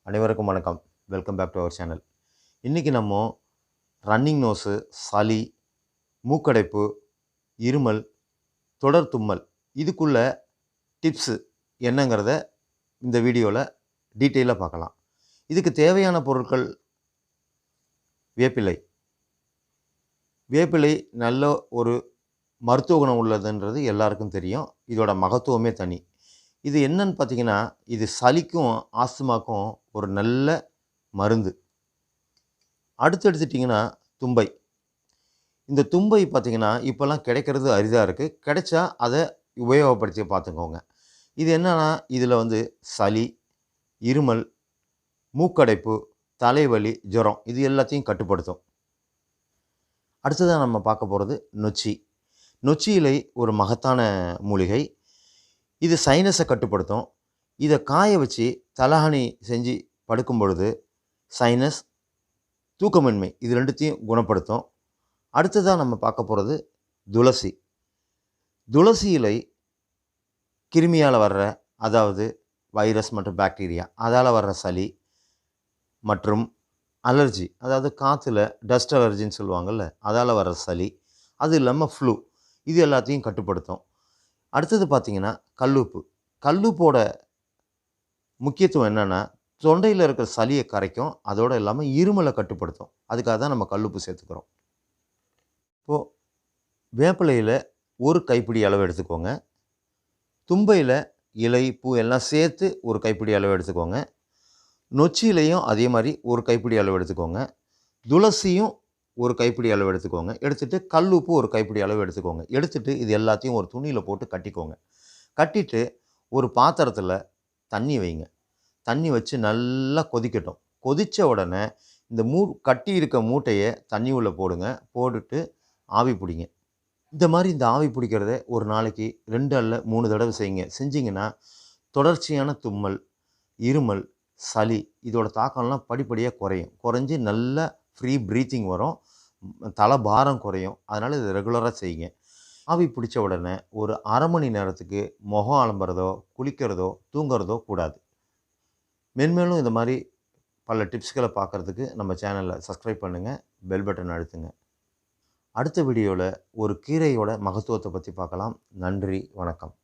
அனைவருக்கும் வணக்கம். Welcome back to our channel. இன்றைக்கி நம்ம ரன்னிங் நோஸு, சளி, மூக்கடைப்பு, இருமல், தொடர் தும்மல் இதுக்குள்ள டிப்ஸு என்னங்கிறத இந்த வீடியோவில் டீட்டெயிலாக பார்க்கலாம். இதுக்கு தேவையான பொருட்கள் வேப்பிலை. வேப்பிலை நல்ல ஒரு மருத்துவ குணம் உள்ளதுன்றது எல்லாருக்கும் தெரியும். இதோட மகத்துவமே தனி. இது என்னன்னு பார்த்தீங்கன்னா, இது சளிக்கும் ஆஸ்துமாக்கும் ஒரு நல்ல மருந்து. அடுத்து எடுத்துட்டிங்கன்னா தும்பை. இந்த தும்பை பார்த்திங்கன்னா இப்போல்லாம் கிடைக்கிறது அரிதாக இருக்குது. கிடைச்சா அதை உபயோகப்படுத்தி பார்த்துக்கோங்க. இது என்னென்னா, இதில் சளி, இருமல், மூக்கடைப்பு, தலைவலி, ஜுரம் இது எல்லாத்தையும் கட்டுப்படுத்தும். அடுத்ததாக நம்ம பார்க்க போகிறது நொச்சி. நொச்சி இலை ஒரு மகத்தான மூலிகை. இது சைனஸை கட்டுப்படுத்தும். இதை காய வச்சு தலகாணி செஞ்சு படுக்கும் பொழுது சைனஸ், தூக்கமின்மை இது ரெண்டுத்தையும் குணப்படுத்தும். அடுத்ததாக நம்ம பார்க்க போகிறது துளசி. துளசி இலை கிருமியால் வர்ற, அதாவது வைரஸ் மற்றும் பாக்டீரியா அதால் வர்ற சளி மற்றும் அலர்ஜி, அதாவது காற்றுல டஸ்ட் அலர்ஜின்னு சொல்லுவாங்கள்ல, அதால் வர்ற சளி, அது இல்லாமல் ஃப்ளூ இது எல்லாத்தையும் கட்டுப்படுத்தும். அடுத்தது பார்த்திங்கன்னா கல்லுப்பு. கல்லுப்போட முக்கியத்துவம் என்னென்னா, தொண்டையில் இருக்கிற சளியை கரைக்கும், அதோடு இல்லாமல் இருமலை கட்டுப்படுத்தும். அதுக்காக தான் நம்ம கல்லுப்பு சேர்த்துக்கிறோம். இப்போது வேப்பிலையில் ஒரு கைப்பிடி அளவு எடுத்துக்கோங்க. தும்பையில் இலை, பூ எல்லாம் சேர்த்து ஒரு கைப்பிடி அளவு எடுத்துக்கோங்க. நொச்சியிலையும் அதே மாதிரி ஒரு கைப்பிடி அளவு எடுத்துக்கோங்க. துளசியும் ஒரு கைப்பிடி அளவு எடுத்துக்கோங்க. எடுத்துகிட்டு கல்லுப்பு ஒரு கைப்பிடி அளவு எடுத்துக்கோங்க. எடுத்துகிட்டு இது எல்லாத்தையும் ஒரு துணியில் போட்டு கட்டிக்கோங்க. கட்டிட்டு ஒரு பாத்திரத்தில் தண்ணி வைங்க. தண்ணி வச்சு நல்லா கொதிக்கட்டும். கொதித்த உடனே இந்த கட்டி இருக்க மூட்டையை தண்ணி உள்ளே போடுங்க. போட்டுட்டு ஆவி பிடிங்க. இந்த ஆவி பிடிக்கிறத ஒரு நாளைக்கு 2 அல்ல 3 தடவை செய்யுங்க. செஞ்சிங்கன்னா தொடர்ச்சியான தும்மல், இருமல், சளி இதோட தாக்கம்லாம் படிப்படியாக குறையும். குறைஞ்சி நல்ல ஃப்ரீ ப்ரீத்திங் வரும். தலை பாரம் குறையும். அதனால் இது ரெகுலராக செய்யுங்க. ஆவி பிடிச்ச உடனே ஒரு அரை மணி நேரத்துக்கு முகம் அலம்புறதோ, குளிக்கிறதோ, தூங்குறதோ கூடாது. மென்மேலும் இந்த மாதிரி பல டிப்ஸ்களை பார்க்குறதுக்கு நம்ம சேனலை சப்ஸ்கிரைப் பண்ணுங்கள், பெல் பட்டன் அழுத்துங்க. அடுத்த வீடியோவில் ஒரு கீரையோட மகத்துவத்தை பற்றி பார்க்கலாம். நன்றி, வணக்கம்.